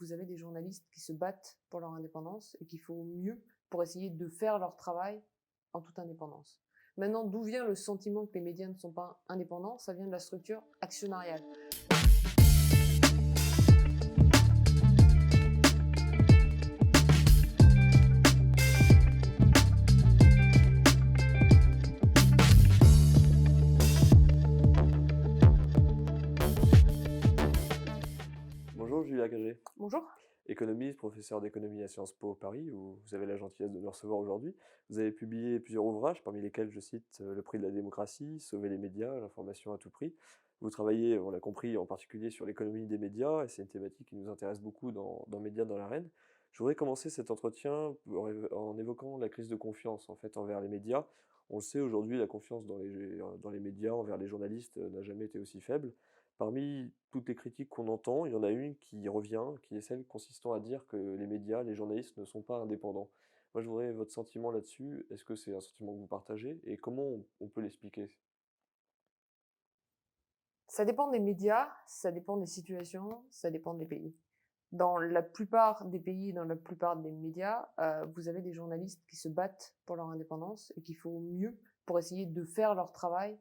vous avez des journalistes qui se battent pour leur indépendance et qu'il faut mieux pour essayer de faire leur travail en toute indépendance. Maintenant, d'où vient le sentiment que les médias ne sont pas indépendants? Ça vient de la structure actionnariale. Bonjour Julia Cagé, Bonjour. économiste, professeur d'économie à Sciences Po Paris, où vous avez la gentillesse de me recevoir aujourd'hui. Vous avez publié plusieurs ouvrages, parmi lesquels je cite Le prix de la démocratie, Sauver les médias, l'information à tout prix. Vous travaillez, on l'a compris, en particulier sur l'économie des médias, et c'est une thématique qui nous intéresse beaucoup dans Médias dans l'arène. Je voudrais commencer cet entretien en évoquant la crise de confiance en fait envers les médias. On le sait aujourd'hui, la confiance dans les médias envers les journalistes n'a jamais été aussi faible. Parmi toutes les critiques qu'on entend, il y en a une qui revient, qui est celle consistant à dire que les médias, les journalistes ne sont pas indépendants. Moi, je voudrais votre sentiment là-dessus. Est-ce que c'est un sentiment que vous partagez et comment on peut l'expliquer? Ça dépend des médias, ça dépend des situations, ça dépend des pays. Dans la plupart des pays, dans la plupart des médias, vous avez des journalistes qui se battent pour leur indépendance et qu'il faut mieux pour essayer de faire leur travail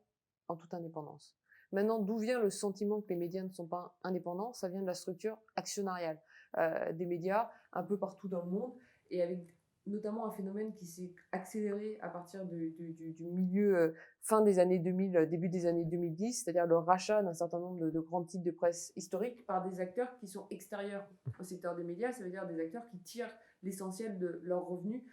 en toute indépendance. Maintenant, d'où vient le sentiment que les médias ne sont pas indépendants? Ça vient de la structure actionnariale des médias un peu partout dans le monde et avec notamment un phénomène qui s'est accéléré à partir du milieu fin des années 2000, début des années 2010, c'est-à-dire le rachat d'un certain nombre de grands titres de presse historiques par des acteurs qui sont extérieurs au secteur des médias, ça veut dire des acteurs qui tirent l'essentiel de leurs revenus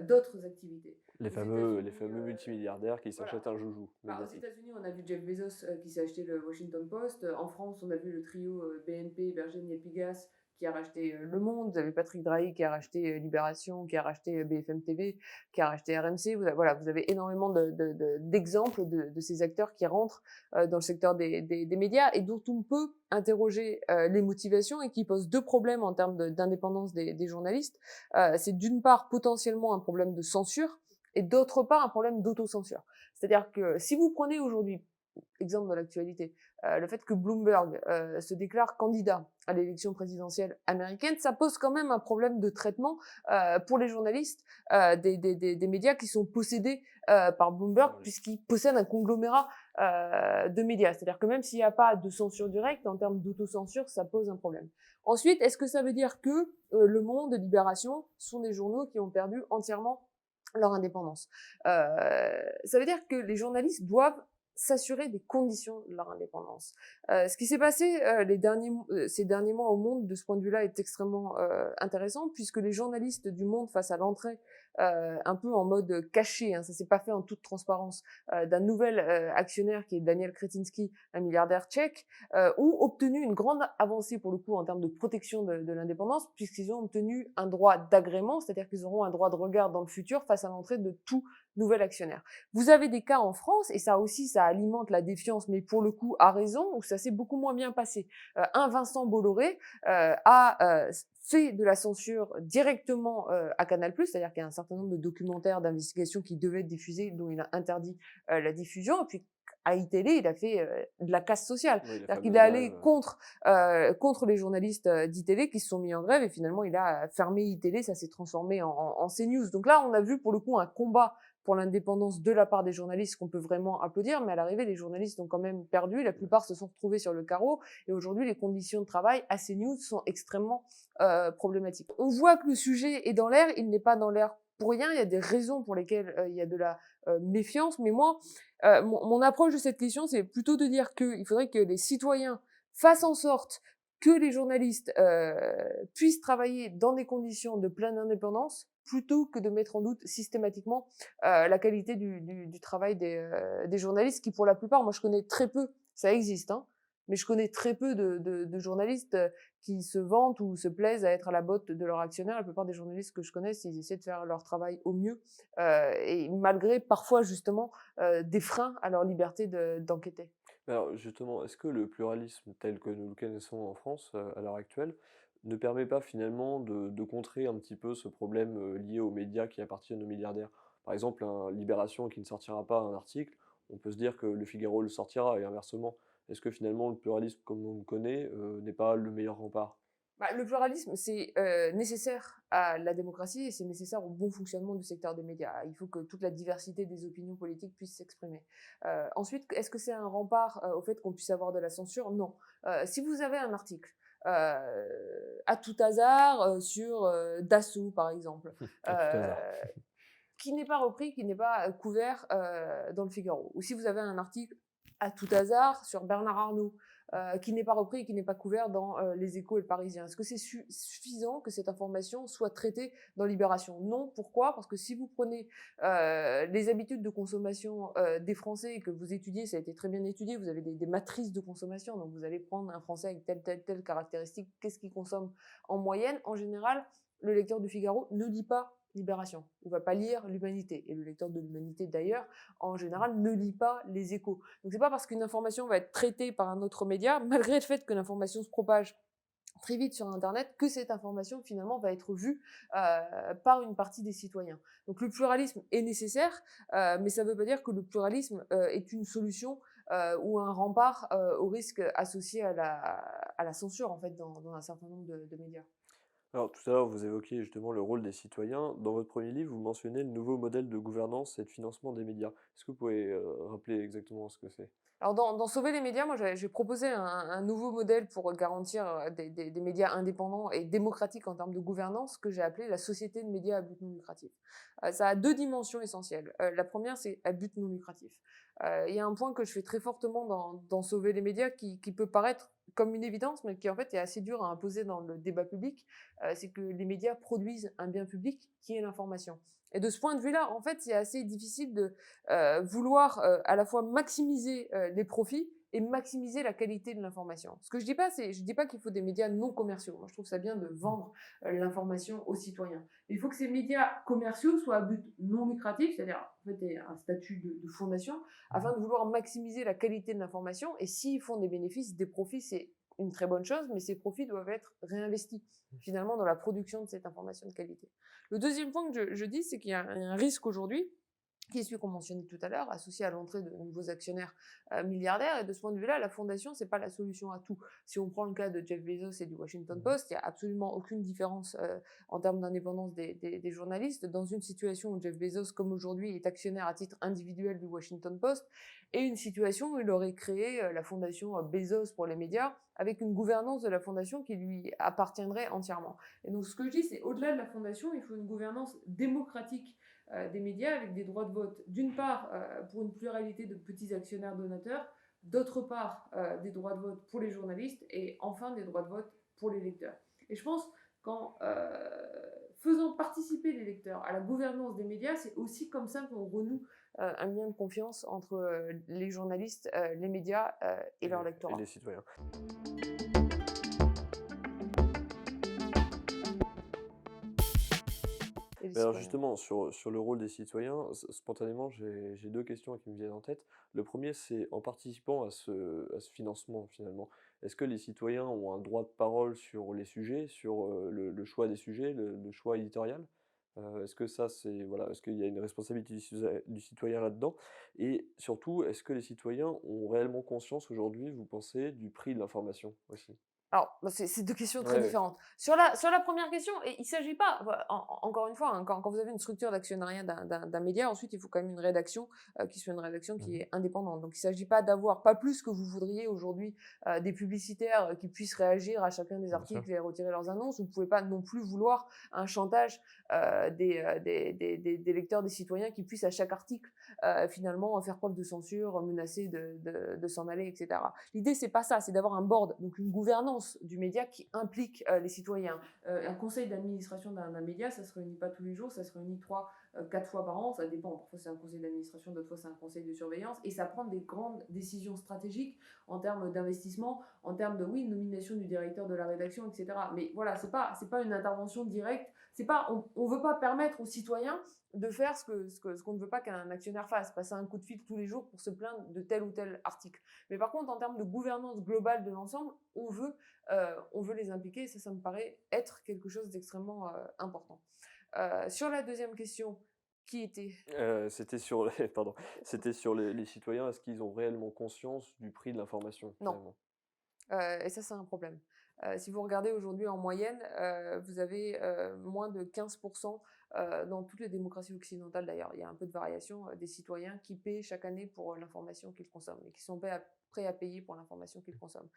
d'autres activités. Aux Les États-Unis, fameux multimilliardaires qui voilà. s'achètent un joujou Aux médiatique. États-Unis, on a vu Jeff Bezos qui s'est acheté le Washington Post. En France, on a vu le trio BNP, Berger et Pigas qui a racheté Le Monde. Vous avez Patrick Drahi qui a racheté Libération, qui a racheté BFM TV, qui a racheté RMC. Voilà, vous avez énormément d'exemples de ces acteurs qui rentrent dans le secteur des médias et dont on peut interroger les motivations et qui posent deux problèmes en termes d'indépendance des journalistes. C'est d'une part potentiellement un problème de censure et d'autre part un problème d'autocensure. C'est-à-dire que si vous prenez aujourd'hui, exemple de l'actualité, le fait que Bloomberg se déclare candidat à l'élection présidentielle américaine, ça pose quand même un problème de traitement pour les journalistes des médias qui sont possédés par Bloomberg, Oui. puisqu'ils possèdent un conglomérat de médias. C'est-à-dire que même s'il n'y a pas de censure directe, en termes d'autocensure, ça pose un problème. Ensuite, est-ce que ça veut dire que Le Monde, Libération sont des journaux qui ont perdu entièrement leur indépendance? Ça veut dire que les journalistes doivent s'assurer des conditions de leur indépendance. Ce qui s'est passé ces derniers mois au Monde, de ce point de vue-là, est extrêmement intéressant, puisque les journalistes du Monde, face à l'entrée, un peu en mode caché, hein, ça s'est pas fait en toute transparence, d'un nouvel actionnaire qui est Daniel Kretinsky, un milliardaire tchèque, ont obtenu une grande avancée pour le coup en termes de protection de l'indépendance, puisqu'ils ont obtenu un droit d'agrément, c'est-à-dire qu'ils auront un droit de regard dans le futur face à l'entrée de tout nouvel actionnaire. Vous avez des cas en France, et ça aussi, ça alimente la défiance, mais pour le coup, à raison, où ça s'est beaucoup moins bien passé. Un Vincent Bolloré a fait de la censure directement à Canal+, c'est-à-dire qu'il y a un certain nombre de documentaires d'investigation qui devaient être diffusés, dont il a interdit la diffusion, et puis à iTélé, il a fait de la casse sociale. Oui, la C'est-à-dire qu'il est fameuse grève. allé contre les journalistes d'ITélé qui se sont mis en grève, et finalement, il a fermé ITélé, ça s'est transformé en CNews. Donc là, on a vu pour le coup un combat pour l'indépendance de la part des journalistes qu'on peut vraiment applaudir, mais à l'arrivée, les journalistes ont quand même perdu, la plupart se sont retrouvés sur le carreau, et aujourd'hui, les conditions de travail à CNews sont extrêmement problématiques. On voit que le sujet est dans l'air, il n'est pas dans l'air pour rien, il y a des raisons pour lesquelles il y a de la méfiance, mais moi, mon approche de cette question, c'est plutôt de dire qu'il faudrait que les citoyens fassent en sorte que les journalistes puissent travailler dans des conditions de pleine indépendance, plutôt que de mettre en doute systématiquement la qualité du travail des journalistes, qui pour la plupart, moi je connais très peu, ça existe, hein, mais je connais très peu de journalistes qui se vantent ou se plaisent à être à la botte de leur actionnaire. La plupart des journalistes que je connais, ils essaient de faire leur travail au mieux, et malgré parfois justement des freins à leur liberté d'enquêter. Alors justement, est-ce que le pluralisme tel que nous le connaissons en France, à l'heure actuelle, ne permet pas finalement de contrer un petit peu ce problème, lié aux médias qui appartiennent aux milliardaires? Par exemple, un Libération qui ne sortira pas un article, on peut se dire que Le Figaro le sortira et inversement. Est-ce que finalement le pluralisme comme on le connaît, n'est pas le meilleur rempart? Bah, le pluralisme, c'est nécessaire à la démocratie et c'est nécessaire au bon fonctionnement du secteur des médias. Il faut que toute la diversité des opinions politiques puisse s'exprimer. Ensuite, est-ce que c'est un rempart au fait qu'on puisse avoir de la censure? Non. Si vous avez un article à tout hasard sur Dassault, par exemple, À tout euh, hasard. qui n'est pas repris, qui n'est pas couvert dans le Figaro. Ou si vous avez un article à tout hasard sur Bernard Arnault, qui n'est pas repris et qui n'est pas couvert dans Les Échos et le Parisien. Est-ce que c'est suffisant que cette information soit traitée dans Libération? Non. Pourquoi? Parce que si vous prenez les habitudes de consommation des Français et que vous étudiez, ça a été très bien étudié, vous avez des matrices de consommation, donc vous allez prendre un Français avec telle caractéristique, qu'est-ce qu'il consomme en moyenne? En général, le lecteur du Figaro ne lit pas Libération. Il va pas lire l'Humanité. Et le lecteur de l'Humanité, d'ailleurs, en général, ne lit pas les Échos. Donc c'est pas parce qu'une information va être traitée par un autre média, malgré le fait que l'information se propage très vite sur Internet, que cette information finalement va être vue par une partie des citoyens. Donc le pluralisme est nécessaire, mais ça ne veut pas dire que le pluralisme est une solution ou un rempart au risque associé à la censure en fait dans un certain nombre de médias. Alors, tout à l'heure, vous évoquiez justement le rôle des citoyens. Dans votre premier livre, vous mentionnez le nouveau modèle de gouvernance et de financement des médias. Est-ce que vous pouvez rappeler exactement ce que c'est? Alors dans Sauver les médias, moi j'ai proposé un nouveau modèle pour garantir des médias indépendants et démocratiques en termes de gouvernance que j'ai appelé la société de médias à but non lucratif. Ça a deux dimensions essentielles. La première, c'est à but non lucratif. Il y a un point que je fais très fortement dans Sauver les médias qui peut paraître comme une évidence, mais qui en fait est assez dur à imposer dans le débat public, c'est que les médias produisent un bien public qui est l'information. Et de ce point de vue-là, en fait, c'est assez difficile de vouloir à la fois maximiser les profits et maximiser la qualité de l'information. Ce que je dis pas, c'est, je dis pas qu'il faut des médias non commerciaux. Moi, je trouve ça bien de vendre l'information aux citoyens. Mais il faut que ces médias commerciaux soient à but non lucratif, c'est-à-dire en fait un statut de fondation, afin de vouloir maximiser la qualité de l'information. Et s'ils font des bénéfices, des profits, c'est une très bonne chose, mais ces profits doivent être réinvestis finalement dans la production de cette information de qualité. Le deuxième point que je dis, c'est qu'il y a un risque aujourd'hui qui est celui qu'on mentionnait tout à l'heure, associé à l'entrée de nouveaux actionnaires milliardaires. Et de ce point de vue-là, la fondation, c'est pas la solution à tout. Si on prend le cas de Jeff Bezos et du Washington Post, il y a absolument aucune différence en termes d'indépendance des journalistes. Dans une situation où Jeff Bezos, comme aujourd'hui, est actionnaire à titre individuel du Washington Post, et une situation où il aurait créé la fondation Bezos pour les médias, avec une gouvernance de la fondation qui lui appartiendrait entièrement. Et donc, ce que je dis, c'est au-delà de la fondation, il faut une gouvernance démocratique des médias avec des droits de vote, d'une part pour une pluralité de petits actionnaires donateurs, d'autre part des droits de vote pour les journalistes et enfin des droits de vote pour les lecteurs. Et je pense qu'en faisant participer les lecteurs à la gouvernance des médias, c'est aussi comme ça qu'on renoue un lien de confiance entre les journalistes, les médias et leur Et les lectorat. citoyens. Et les Mais alors citoyens. justement, sur le rôle des citoyens, spontanément, j'ai deux questions qui me viennent en tête. Le premier, c'est en participant à ce financement finalement, est-ce que les citoyens ont un droit de parole sur les sujets, sur le choix des sujets, le choix éditorial? Est-ce que ça, c'est, voilà, est-ce qu'il y a une responsabilité du citoyen là-dedans? Et surtout, est-ce que les citoyens ont réellement conscience aujourd'hui, vous pensez, du prix de l'information aussi? Alors, bah, c'est 2 questions très Ouais, ouais. différentes. Sur la première question, et il s'agit pas voilà, encore une fois, hein, quand vous avez une structure d'actionnariat d'un média, ensuite il faut quand même une rédaction, qui soit une rédaction qui Mmh. est indépendante. Donc il s'agit pas d'avoir pas plus que vous voudriez aujourd'hui, des publicitaires, qui puissent réagir à chacun des Bien sûr. articles et retirer leurs annonces. Vous pouvez pas non plus vouloir un chantage, des lecteurs, des citoyens qui puissent à chaque article, finalement faire preuve de censure, menacer de s'en aller et cetera. L'idée c'est pas ça, c'est d'avoir un board, donc une gouvernance du média qui implique les citoyens. Un conseil d'administration d'un média, ça se réunit pas tous les jours, ça se réunit 3, 4 fois par an, ça dépend. Parfois c'est un conseil d'administration, d'autres fois c'est un conseil de surveillance, et ça prend des grandes décisions stratégiques en termes d'investissement, en termes de oui nomination du directeur de la rédaction, etc. Mais voilà, c'est pas une intervention directe. C'est pas, on veut pas permettre aux citoyens de faire ce qu'on ne veut pas qu'un actionnaire fasse, passer un coup de fil tous les jours pour se plaindre de tel ou tel article. Mais par contre, en termes de gouvernance globale de l'ensemble, on veut les impliquer, et ça me paraît être quelque chose d'extrêmement important. Sur la deuxième question, qui était... C'était sur les pardon, c'était sur les citoyens, est-ce qu'ils ont réellement conscience du prix de l'information, Non. finalement? Et ça, c'est un problème. Si vous regardez aujourd'hui en moyenne, vous avez moins de 15% dans toutes les démocraties occidentales d'ailleurs, il y a un peu de variation, des citoyens qui paient chaque année pour l'information qu'ils consomment et qui sont prêts à payer pour l'information qu'ils consomment.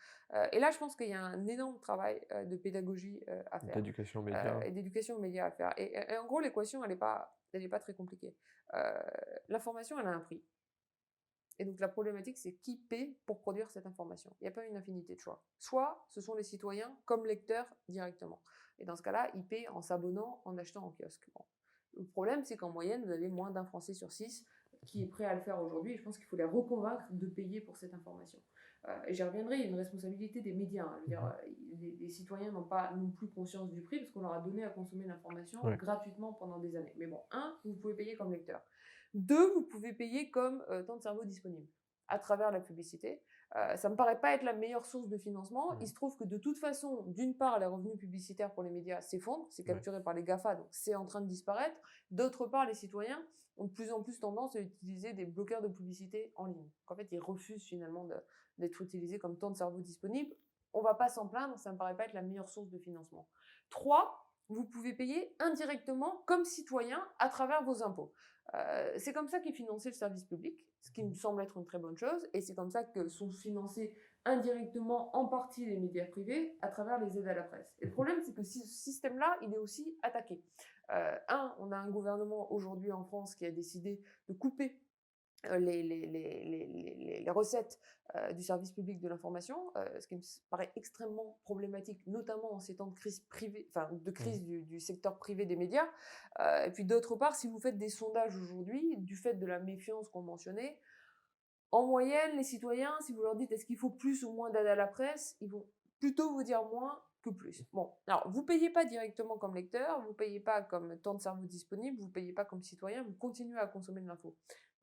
Et là, je pense qu'il y a un énorme travail de pédagogie à faire D'éducation aux médias. et d'éducation aux médias à faire. Et en gros, l'équation, elle est pas très compliquée. L'information, elle a un prix. Et donc la problématique, c'est qui paie pour produire cette information. Il n'y a pas une infinité de choix. Soit ce sont les citoyens comme lecteurs directement. Et dans ce cas-là, ils paient en s'abonnant, en achetant en kiosque. Bon. Le problème, c'est qu'en moyenne, vous avez moins d'un Français sur 6 qui est prêt à le faire aujourd'hui. Et je pense qu'il faut les reconvaincre de payer pour cette information. Et j'y reviendrai, il y a une responsabilité des médias. Hein. Je veux dire, les citoyens n'ont pas non plus conscience du prix parce qu'on leur a donné à consommer l'information gratuitement pendant des années. Mais bon, vous pouvez payer comme lecteur. 2, vous pouvez payer comme temps de cerveau disponible à travers la publicité. Ça me paraît pas être la meilleure source de financement. Il se trouve que de toute façon, d'une part, les revenus publicitaires pour les médias s'effondrent, c'est capturé par les GAFA, donc c'est en train de disparaître. D'autre part, les citoyens ont de plus en plus tendance à utiliser des bloqueurs de publicité en ligne. Donc, en fait, ils refusent finalement d'être utilisés comme temps de cerveau disponible. On va pas s'en plaindre, ça me paraît pas être la meilleure source de financement. 3, vous pouvez payer indirectement comme citoyen à travers vos impôts. C'est comme ça qu'est financé le service public, ce qui me semble être une très bonne chose, et c'est comme ça que sont financés indirectement en partie les médias privés à travers les aides à la presse. Et le problème, c'est que ce système-là, il est aussi attaqué. On a un gouvernement aujourd'hui en France qui a décidé de couper les recettes du service public de l'information, ce qui me paraît extrêmement problématique, notamment en ces temps de crise privée, enfin de crise du secteur privé des médias. Et puis d'autre part, si vous faites des sondages aujourd'hui, du fait de la méfiance qu'on mentionnait, en moyenne, les citoyens, si vous leur dites est-ce qu'il faut plus ou moins d'aide à la presse, ils vont plutôt vous dire moins que plus. Bon, alors vous payez pas directement comme lecteur, vous payez pas comme temps de cerveau disponible, vous payez pas comme citoyen, vous continuez à consommer de l'info.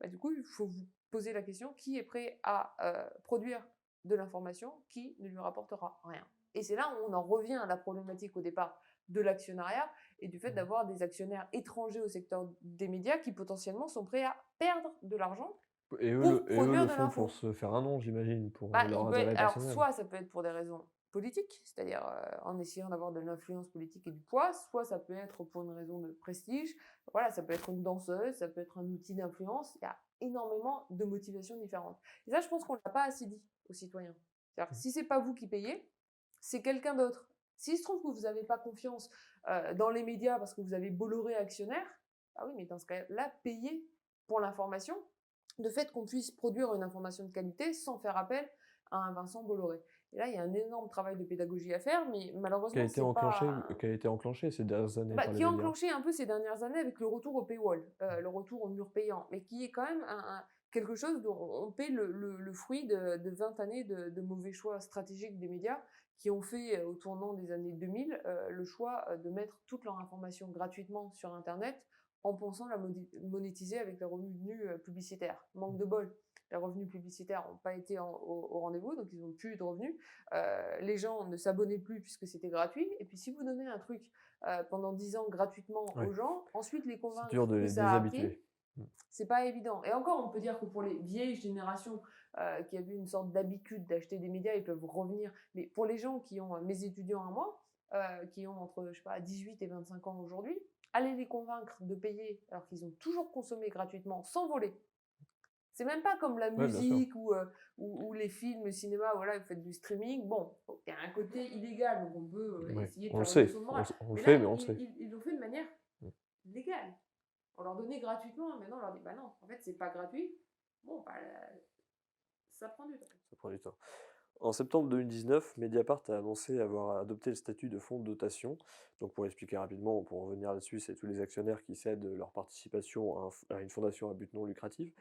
Du coup, il faut vous poser la question qui est prêt à produire de l'information qui ne lui rapportera rien. Et c'est là où on en revient à la problématique au départ de l'actionnariat et du fait d'avoir des actionnaires étrangers au secteur des médias qui potentiellement sont prêts à perdre de l'argent pour Et eux produire le de font pour l'info. se faire un nom, j'imagine, pour leur intérêt Alors, personnel. soit ça peut être pour des raisons politiques, c'est-à-dire en essayant d'avoir de l'influence politique et du poids, soit ça peut être pour une raison de prestige. Voilà, ça peut être une danseuse, ça peut être un outil d'influence. Il y a énormément de motivations différentes. Et ça, je pense qu'on ne l'a pas assez dit aux citoyens. C'est-à-dire, si c'est pas vous qui payez, c'est quelqu'un d'autre. S'il se trouve que vous n'avez pas confiance dans les médias parce que vous avez Bolloré actionnaire, ah oui, mais dans ce cas-là, payez pour l'information, de fait qu'on puisse produire une information de qualité sans faire appel à un Vincent Bolloré. Et là, il y a un énorme travail de pédagogie à faire, mais malheureusement, c'est pas... Qui a été enclenché ces dernières années par les qui a médias. enclenché un peu ces dernières années avec le retour au paywall, le retour au mur payant, mais qui est quand même quelque chose dont on paie le fruit de 20 années de mauvais choix stratégiques des médias qui ont fait, au tournant des années 2000, le choix de mettre toute leur information gratuitement sur Internet en pensant la monétiser avec les revenus publicitaires. Manque de bol. Les revenus publicitaires n'ont pas été au rendez-vous, donc ils n'ont plus eu de revenus. Les gens ne s'abonnaient plus puisque c'était gratuit. Et puis si vous donnez un truc pendant 10 ans gratuitement aux gens, ensuite les C'est convaincre dur de que les ça a pris, déshabituer. c'est pas évident. Et encore, on peut dire que pour les vieilles générations qui avaient une sorte d'habitude d'acheter des médias, ils peuvent revenir. Mais pour les gens qui ont, mes étudiants à moi, qui ont entre, je sais pas, 18 et 25 ans aujourd'hui, allez les convaincre de payer alors qu'ils ont toujours consommé gratuitement sans voler. C'est même pas comme la Ouais, bien sûr. musique ou les films, le cinéma, voilà, vous faites du streaming. Bon, il y a un côté illégal, donc on peut essayer de On le faire une sait, leçon de morale. on le Mais fait, là, mais on le sait. ils l'ont fait de manière Mm. légale. On leur donnait gratuitement, maintenant on leur dit, bah non, en fait, c'est pas gratuit. Bon, bah, ça prend du temps. Ça prend du temps. En septembre 2019, Mediapart a annoncé avoir adopté le statut de fonds de dotation. Donc pour expliquer rapidement, pour revenir là-dessus, c'est tous les actionnaires qui cèdent leur participation à une fondation à but non lucratif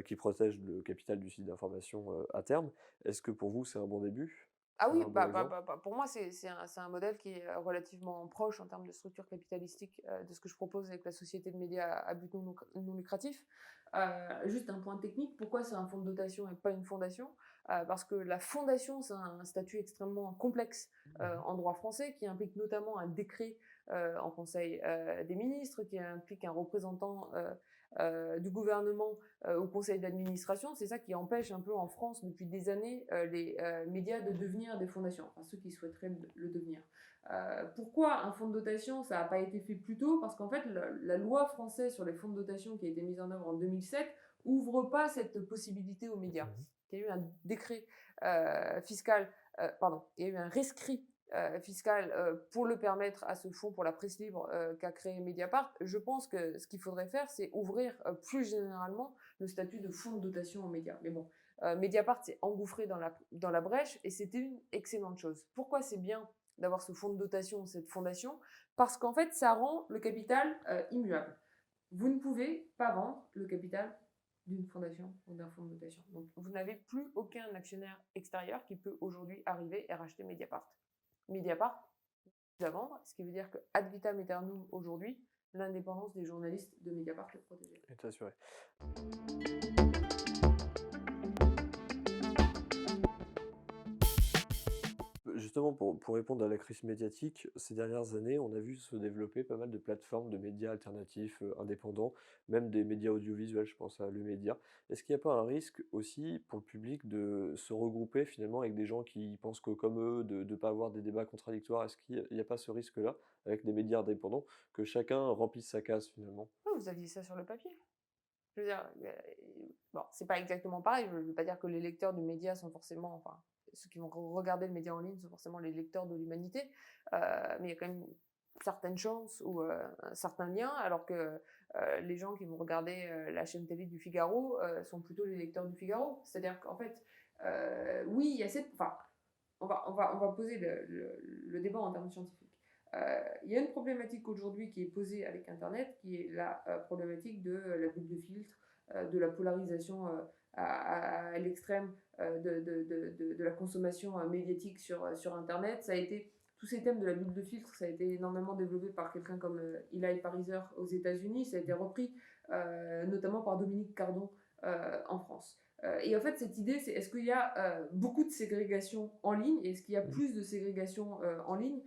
qui protège le capital du site d'information à terme. Est-ce que pour vous c'est un bon début? Ah C'est oui, un bon exemple? pour moi, c'est un modèle qui est relativement proche en termes de structure capitalistique de ce que je propose avec la société de médias à but non lucratif. Juste un point technique, pourquoi c'est un fonds de dotation et pas une fondation? Parce que la fondation, c'est un statut extrêmement complexe en droit français qui implique notamment un décret en Conseil des ministres, qui implique un représentant du gouvernement au conseil d'administration. C'est ça qui empêche un peu en France depuis des années les médias de devenir des fondations, enfin ceux qui souhaiteraient le devenir. Pourquoi un fonds de dotation, ça n'a pas été fait plus tôt? Parce qu'en fait, la loi française sur les fonds de dotation qui a été mise en œuvre en 2007 ouvre pas cette possibilité aux médias. Il y a eu un décret fiscal, il y a eu un rescrit fiscal pour le permettre à ce fonds pour la presse libre qu'a créé Mediapart. Je pense que ce qu'il faudrait faire, c'est ouvrir plus généralement le statut de fonds de dotation aux médias. Mais bon, Mediapart s'est engouffré dans la brèche et c'était une excellente chose. Pourquoi c'est bien d'avoir ce fonds de dotation, cette fondation? Parce qu'en fait, ça rend le capital immuable. Vous ne pouvez pas vendre le capital d'une fondation ou d'un fonds de dotation. Donc, vous n'avez plus aucun actionnaire extérieur qui peut aujourd'hui arriver et racheter Mediapart. Mediapart à vendre, ce qui veut dire que ad vitam aeternum aujourd'hui, l'indépendance des journalistes de Mediapart est protégée. Est assuré. Justement, pour répondre à la crise médiatique, ces dernières années, on a vu se développer pas mal de plateformes de médias alternatifs, indépendants, même des médias audiovisuels, je pense à Le Média. Est-ce qu'il n'y a pas un risque aussi pour le public de se regrouper finalement avec des gens qui pensent que comme eux, de ne pas avoir des débats contradictoires? Est-ce qu'il n'y a pas ce risque-là, avec des médias indépendants, que chacun remplisse sa case finalement? Oh, vous aviez ça sur le papier. Je veux dire, bon, c'est pas exactement pareil. Je ne veux pas dire que les lecteurs du média sont forcément, enfin, ceux qui vont regarder le média en ligne sont forcément les lecteurs de l'humanité, mais il y a quand même certaines chances ou un certain lien, alors que les gens qui vont regarder la chaîne télé du Figaro sont plutôt les lecteurs du Figaro. C'est-à-dire qu'en fait, oui, il y a cette, enfin, on va poser le débat en termes scientifiques. Il y a une problématique aujourd'hui qui est posée avec Internet, qui est la problématique de la bulle de filtre, de la polarisation à l'extrême de la consommation médiatique sur Internet. Ça a été, tous ces thèmes de la bulle de filtre, ça a été énormément développé par quelqu'un comme Eli Pariser aux États-Unis. Ça a été repris notamment par Dominique Cardon en France. Et en fait, cette idée, c'est est-ce qu'il y a beaucoup de ségrégation en ligne et est-ce qu'il y a plus de ségrégation en ligne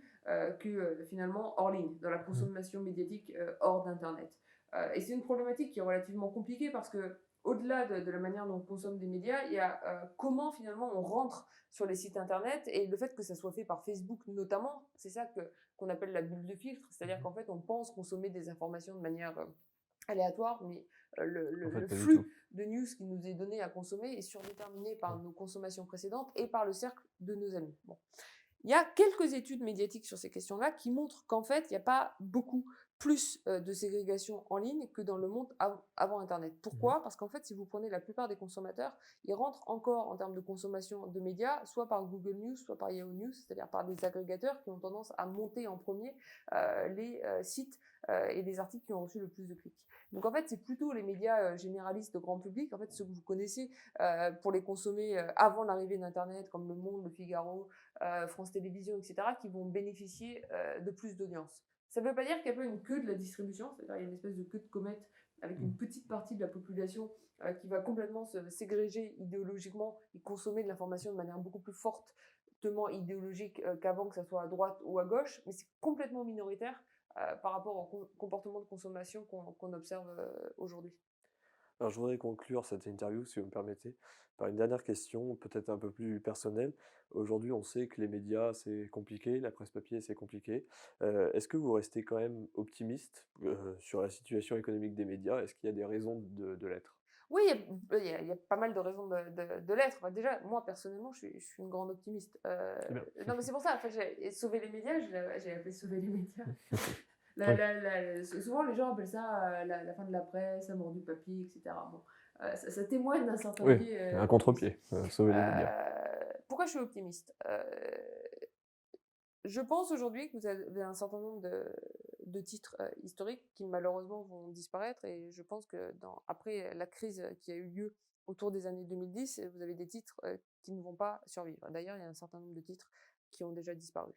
que finalement hors ligne, dans la consommation médiatique hors d'Internet. Et c'est une problématique qui est relativement compliquée parce que au-delà de la manière dont on consomme des médias, il y a comment finalement on rentre sur les sites Internet et le fait que ça soit fait par Facebook notamment, c'est ça qu'on appelle la bulle de filtre, c'est-à-dire qu'en fait on pense consommer des informations de manière aléatoire, mais le flux de news qui nous est donné à consommer est surdéterminé par nos consommations précédentes et par le cercle de nos amis. Bon. Il y a quelques études médiatiques sur ces questions-là qui montrent qu'en fait, il n'y a pas beaucoup plus de ségrégation en ligne que dans le monde avant Internet. Pourquoi? Parce qu'en fait, si vous prenez la plupart des consommateurs, ils rentrent encore en termes de consommation de médias, soit par Google News, soit par Yahoo News, c'est-à-dire par des agrégateurs qui ont tendance à monter en premier les sites et les articles qui ont reçu le plus de clics. Donc en fait, c'est plutôt les médias généralistes de grand public, en fait, ceux que vous connaissez pour les consommer avant l'arrivée d'Internet, comme Le Monde, Le Figaro, France Télévisions, etc., qui vont bénéficier de plus d'audience. Ça ne veut pas dire qu'il n'y a pas une queue de la distribution, c'est-à-dire qu'il y a une espèce de queue de comète avec une petite partie de la population qui va complètement se ségréger idéologiquement et consommer de l'information de manière beaucoup plus fortement idéologique qu'avant, que ce soit à droite ou à gauche, mais c'est complètement minoritaire par rapport au comportement de consommation qu'on observe aujourd'hui. Alors, je voudrais conclure cette interview, si vous me permettez, par une dernière question, peut-être un peu plus personnelle. Aujourd'hui, on sait que les médias, c'est compliqué, la presse papier, c'est compliqué. Est-ce que vous restez quand même optimiste sur la situation économique des médias? Est-ce qu'il y a des raisons de l'être? Oui, il y a pas mal de raisons de l'être. Enfin, déjà, moi, personnellement, je suis une grande optimiste. Très bien. Non, mais c'est pour ça, en fait, sauver les médias, j'ai appelé sauver les médias. Souvent, les gens appellent ça la fin de la presse, la mort du papier, etc. Bon, ça témoigne d'un certain Oui, biais. un contre-pied, sauver les médias. Pourquoi je suis optimiste? Je pense aujourd'hui que vous avez un certain nombre de titres historiques qui malheureusement vont disparaître et je pense que après la crise qui a eu lieu autour des années 2010, vous avez des titres qui ne vont pas survivre. D'ailleurs, il y a un certain nombre de titres qui ont déjà disparu.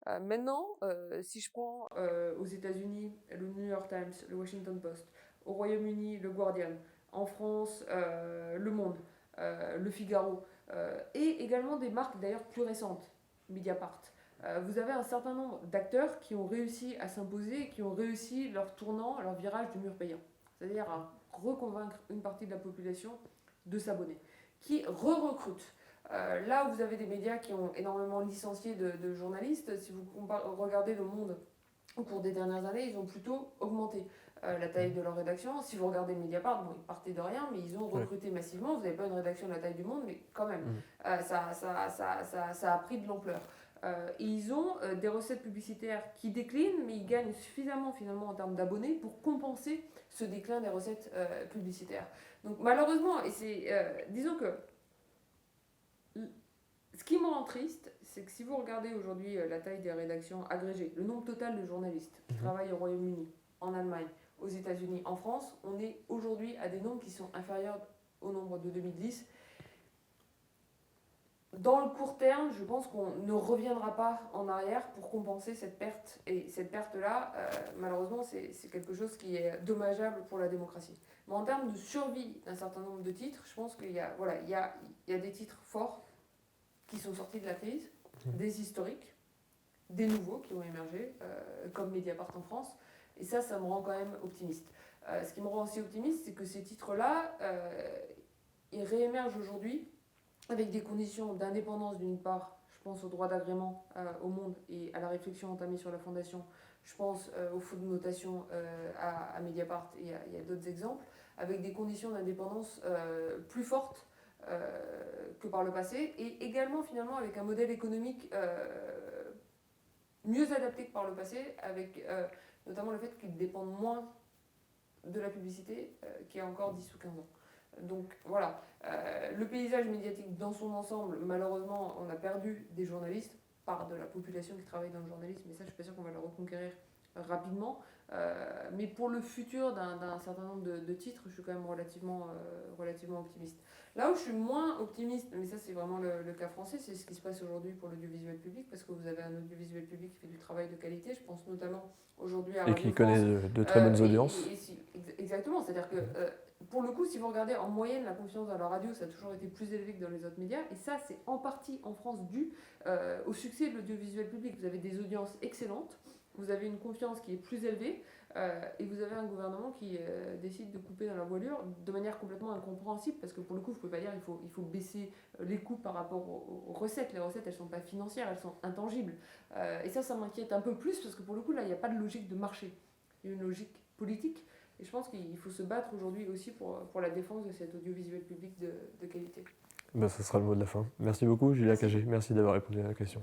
Maintenant, si je prends aux États-Unis le New York Times, le Washington Post, au Royaume-Uni le Guardian, en France Le Monde, le Figaro, et également des marques d'ailleurs plus récentes, Mediapart. Vous avez un certain nombre d'acteurs qui ont réussi à s'imposer, qui ont réussi leur tournant, leur virage du mur payant. c'est-à-dire à reconvaincre une partie de la population de s'abonner, qui re-recrute. Là où vous avez des médias qui ont énormément licencié de journalistes, si vous regardez Le Monde au cours des dernières années, ils ont plutôt augmenté la taille de leur rédaction. Si vous regardez Mediapart, bon, ils partaient de rien, mais ils ont recruté massivement. Vous n'avez pas une rédaction de la taille du Monde, mais quand même, ça a pris de l'ampleur. Et ils ont des recettes publicitaires qui déclinent, mais ils gagnent suffisamment finalement en termes d'abonnés pour compenser ce déclin des recettes publicitaires. Donc malheureusement, et c'est, disons que ce qui me rend triste, c'est que si vous regardez aujourd'hui la taille des rédactions agrégées, le nombre total de journalistes qui travaillent au Royaume-Uni, en Allemagne, aux États-Unis, en France, on est aujourd'hui à des nombres qui sont inférieurs au nombre de 2010. Dans le court terme, je pense qu'on ne reviendra pas en arrière pour compenser cette perte. Et cette perte-là, malheureusement, c'est quelque chose qui est dommageable pour la démocratie. Mais en termes de survie d'un certain nombre de titres, je pense qu'il y a, voilà, il y a des titres forts qui sont sortis de la crise, des historiques, des nouveaux qui ont émergé, comme Mediapart en France. Et ça me rend quand même optimiste. Ce qui me rend aussi optimiste, c'est que ces titres-là, ils réémergent aujourd'hui avec des conditions d'indépendance d'une part. Je pense au droit d'agrément au Monde et à la réflexion entamée sur la Fondation. Je pense au fonds de notation à Mediapart et il y a d'autres exemples, avec des conditions d'indépendance plus fortes que par le passé, et également finalement avec un modèle économique mieux adapté que par le passé, avec notamment le fait qu'ils dépendent moins de la publicité qu'il y a encore 10 ou 15 ans. Donc voilà, le paysage médiatique dans son ensemble, malheureusement, on a perdu des journalistes par de la population qui travaille dans le journalisme, mais ça je suis pas sûre qu'on va le reconquérir rapidement. Mais pour le futur d'un certain nombre de titres, je suis quand même relativement optimiste. Là où je suis moins optimiste, mais ça c'est vraiment le cas français, c'est ce qui se passe aujourd'hui pour l'audiovisuel public, parce que vous avez un audiovisuel public qui fait du travail de qualité. Je pense notamment aujourd'hui à Et Radio qui France. connaît de très bonnes audiences. Exactement, c'est-à-dire que pour le coup, si vous regardez en moyenne, la confiance dans la radio, ça a toujours été plus élevé que dans les autres médias, et ça c'est en partie en France dû au succès de l'audiovisuel public. Vous avez des audiences excellentes, vous avez une confiance qui est plus élevée, et vous avez un gouvernement qui décide de couper dans la voilure de manière complètement incompréhensible, parce que pour le coup, vous ne pouvez pas dire il faut baisser les coûts par rapport aux recettes. Les recettes, elles ne sont pas financières, elles sont intangibles. Et ça m'inquiète un peu plus, parce que pour le coup, là, il n'y a pas de logique de marché. Il y a une logique politique, et je pense qu'il faut se battre aujourd'hui aussi pour la défense de cet audiovisuel public de qualité. Ben, ce sera le mot de la fin. Merci beaucoup, Julia Cagé. Merci d'avoir répondu à la question.